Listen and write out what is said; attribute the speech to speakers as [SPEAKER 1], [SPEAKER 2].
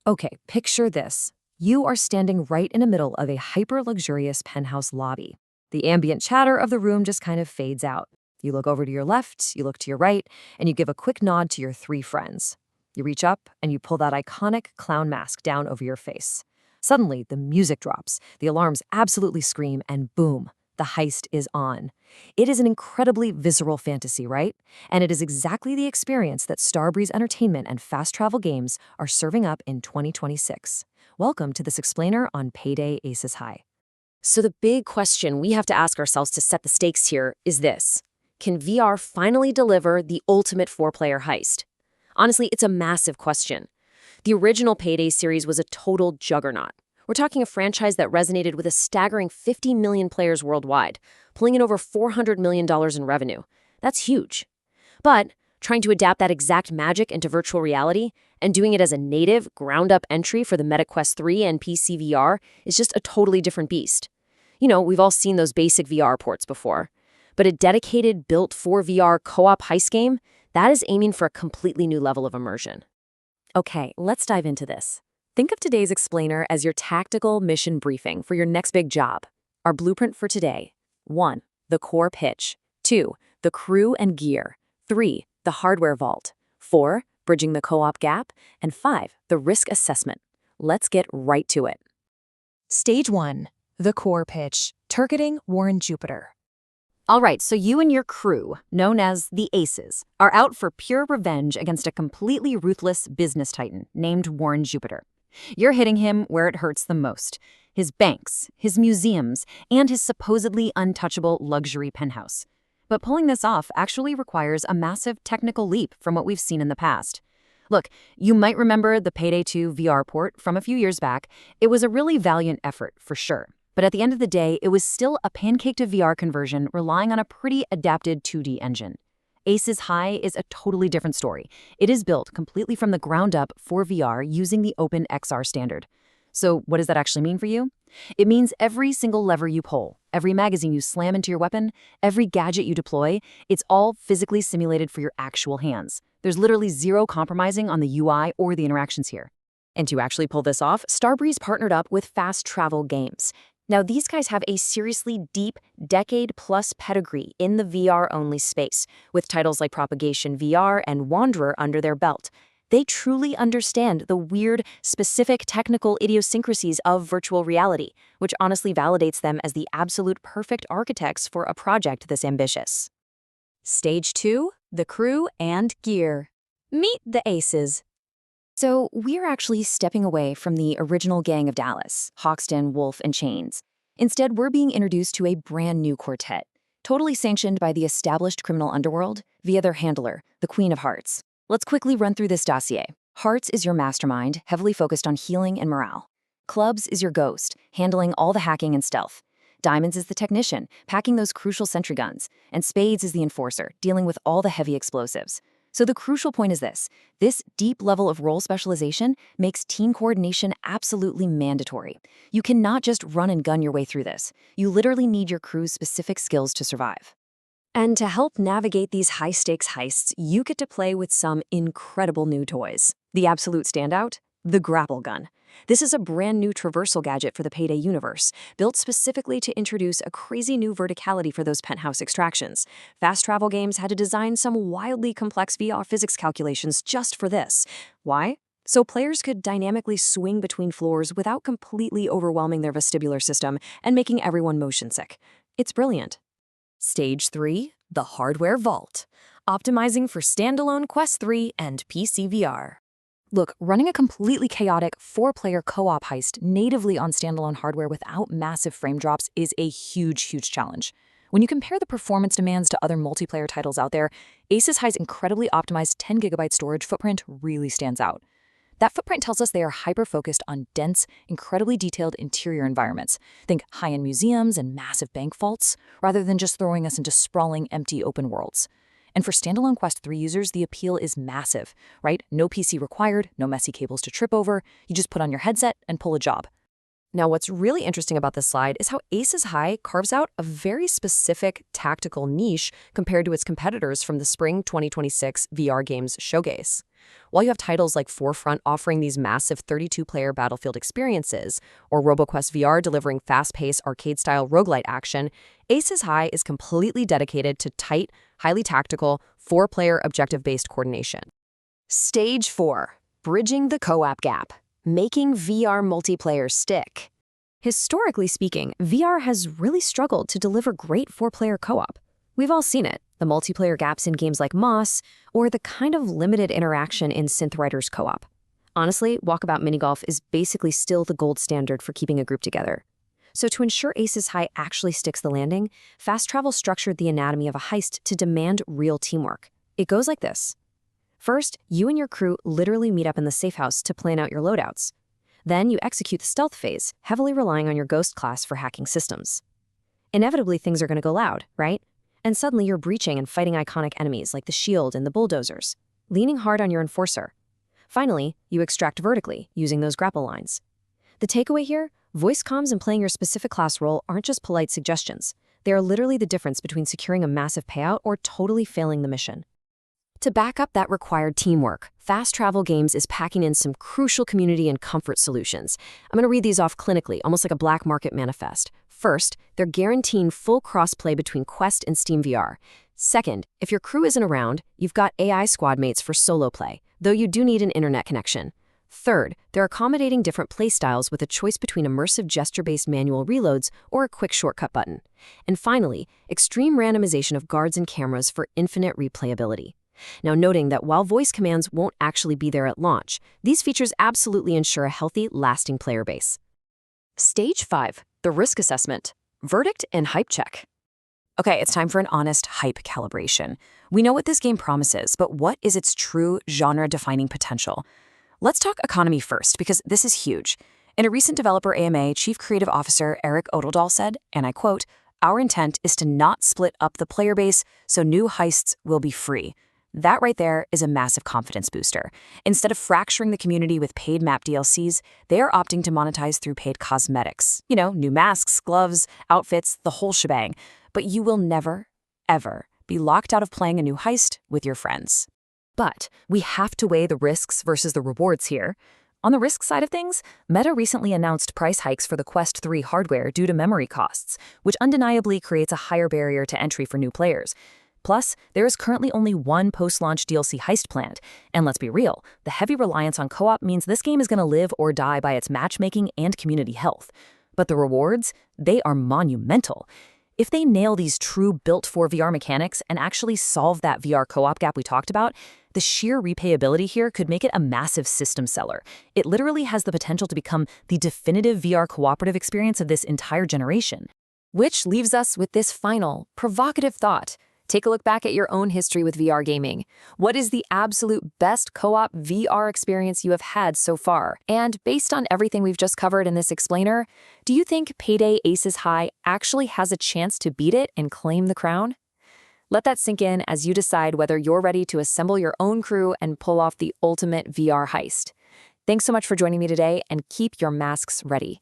[SPEAKER 1] Okay, picture this. You are standing right in the middle of a hyper-luxurious penthouse lobby. The ambient chatter of the room just kind of fades out. You look over to your left, you look to your right, and you give a quick nod to your three friends. You reach up and you pull that iconic clown mask down over your face. Suddenly, the music drops, the alarms absolutely scream, and boom, the heist is on. It is an incredibly visceral fantasy, right? And it is exactly the experience that Starbreeze Entertainment and Fast Travel Games are serving up in 2026. Welcome to this explainer on Payday Aces High.
[SPEAKER 2] So the big question we have to ask ourselves to set the stakes here is this. Can VR finally deliver the ultimate four-player heist? Honestly, it's a massive question. The original Payday series was a total juggernaut. We're talking a franchise that resonated with a staggering 50 million players worldwide, pulling in over $400 million in revenue. That's huge. But trying to adapt that exact magic into virtual reality and doing it as a native, ground-up entry for the Meta Quest 3 and PC VR is just a totally different beast. You know, we've all seen those basic VR ports before. But a dedicated, built-for-VR co-op heist game, that is aiming for a completely new level of immersion.
[SPEAKER 1] Okay, let's dive into this. Think of today's explainer as your tactical mission briefing for your next big job. Our blueprint for today: 1. The core pitch. 2. The crew and gear. 3. The hardware vault. 4. Bridging the co-op gap. And 5. The risk assessment. Let's get right to it.
[SPEAKER 3] Stage 1. The core pitch. Targeting Warren Jupiter.
[SPEAKER 1] All right, so you and your crew, known as the Aces, are out for pure revenge against a completely ruthless business titan named Warren Jupiter. You're hitting him where it hurts the most: his banks, his museums, and his supposedly untouchable luxury penthouse. But pulling this off actually requires a massive technical leap from what we've seen in the past. Look, you might remember the Payday 2 VR port from a few years back. It was a really valiant effort, for sure. But at the end of the day, it was still a pancake-to-VR conversion relying on a pretty adapted 2D engine. Aces High is a totally different story. It is built completely from the ground up for VR using the Open XR standard. So what does that actually mean for you? It means every single lever you pull, every magazine you slam into your weapon, every gadget you deploy, it's all physically simulated for your actual hands. There's literally zero compromising on the UI or the interactions here. And to actually pull this off, Starbreeze partnered up with Fast Travel Games. Now, these guys have a seriously deep, decade-plus pedigree in the VR-only space, with titles like Propagation VR and Wanderer under their belt. They truly understand the weird, specific technical idiosyncrasies of virtual reality, which honestly validates them as the absolute perfect architects for a project this ambitious. Stage 2, the crew and gear. Meet the Aces. So we're actually stepping away from the original gang of Dallas, Hoxton, Wolf, and Chains. Instead, we're being introduced to a brand new quartet, totally sanctioned by the established criminal underworld via their handler, the Queen of Hearts. Let's quickly run through this dossier. Hearts is your mastermind, heavily focused on healing and morale. Clubs is your ghost, handling all the hacking and stealth. Diamonds is the technician, packing those crucial sentry guns. And Spades is the enforcer, dealing with all the heavy explosives. So the crucial point is this deep level of role specialization makes team coordination absolutely mandatory. You cannot just run and gun your way through this. You literally need your crew's specific skills to survive. And to help navigate these high-stakes heists, you get to play with some incredible new toys. The absolute standout? The grapple gun. This is a brand new traversal gadget for the Payday universe, built specifically to introduce a crazy new verticality for those penthouse extractions. Fast Travel Games had to design some wildly complex VR physics calculations just for this. Why? So players could dynamically swing between floors without completely overwhelming their vestibular system and making everyone motion sick. It's brilliant. Stage 3, the hardware vault. Optimizing for standalone Quest 3 and PC VR. Look, running a completely chaotic 4-player co-op heist natively on standalone hardware without massive frame drops is a huge challenge. When you compare the performance demands to other multiplayer titles out there, Aces High's incredibly optimized 10GB storage footprint really stands out. That footprint tells us they are hyper-focused on dense, incredibly detailed interior environments. Think high-end museums and massive bank vaults, rather than just throwing us into sprawling, empty open worlds. And for standalone Quest 3 users, the appeal is massive, right? No PC required, no messy cables to trip over. You just put on your headset and pull a job. Now, what's really interesting about this slide is how Aces High carves out a very specific tactical niche compared to its competitors from the spring 2026 VR Games showcase.
[SPEAKER 2] While you have titles like Forefront offering these massive 32-player Battlefield experiences, or RoboQuest VR delivering fast-paced arcade-style roguelite action, Aces High is completely dedicated to tight, highly tactical, 4-player objective-based coordination. Stage 4. Bridging the co-op gap. Making VR multiplayer stick. Historically speaking, VR has really struggled to deliver great 4-player co-op. We've all seen it, the multiplayer gaps in games like Moss, or the kind of limited interaction in Synthwriters co-op. Honestly, Walkabout Minigolf is basically still the gold standard for keeping a group together. So to ensure Aces High actually sticks the landing, Fast Travel structured the anatomy of a heist to demand real teamwork. It goes like this. First, you and your crew literally meet up in the safe house to plan out your loadouts. Then you execute the stealth phase, heavily relying on your ghost class for hacking systems. Inevitably, things are going to go loud, right? And suddenly you're breaching and fighting iconic enemies like the shield and the bulldozers, leaning hard on your enforcer. Finally, you extract vertically, using those grapple lines. The takeaway here? Voice comms and playing your specific class role aren't just polite suggestions. They are literally the difference between securing a massive payout or totally failing the mission. To back up that required teamwork, Fast Travel Games is packing in some crucial community and comfort solutions. I'm going to read these off clinically, almost like a black market manifest. First, they're guaranteeing full cross-play between Quest and Steam VR. Second, if your crew isn't around, you've got AI squad mates for solo play, though you do need an internet connection. Third, they're accommodating different playstyles with a choice between immersive gesture-based manual reloads or a quick shortcut button. And finally, extreme randomization of guards and cameras for infinite replayability. Now, noting that while voice commands won't actually be there at launch, these features absolutely ensure a healthy, lasting player base. Stage 5. The risk assessment. Verdict and hype check.
[SPEAKER 1] Okay, it's time for an honest hype calibration. We know what this game promises, but what is its true genre-defining potential? Let's talk economy first, because this is huge. In a recent developer AMA, Chief Creative Officer Eric Odeldahl said, and I quote, "Our intent is to not split up the player base, so new heists will be free." That right there is a massive confidence booster. Instead of fracturing the community with paid map DLCs, they are opting to monetize through paid cosmetics. You know, new masks, gloves, outfits, the whole shebang. But you will never, ever be locked out of playing a new heist with your friends.
[SPEAKER 3] But we have to weigh the risks versus the rewards here. On the risk side of things, Meta recently announced price hikes for the Quest 3 hardware due to memory costs, which undeniably creates a higher barrier to entry for new players. Plus, there is currently only one post-launch DLC heist planned. And let's be real, the heavy reliance on co-op means this game is going to live or die by its matchmaking and community health. But the rewards, they are monumental. If they nail these true built-for VR mechanics and actually solve that VR co-op gap we talked about, the sheer repayability here could make it a massive system seller. It literally has the potential to become the definitive VR cooperative experience of this entire generation.
[SPEAKER 2] Which leaves us with this final, provocative thought. Take a look back at your own history with VR gaming. What is the absolute best co-op VR experience you have had so far? And based on everything we've just covered in this explainer, do you think Payday Aces High actually has a chance to beat it and claim the crown? Let that sink in as you decide whether you're ready to assemble your own crew and pull off the ultimate VR heist. Thanks so much for joining me today, and keep your masks ready.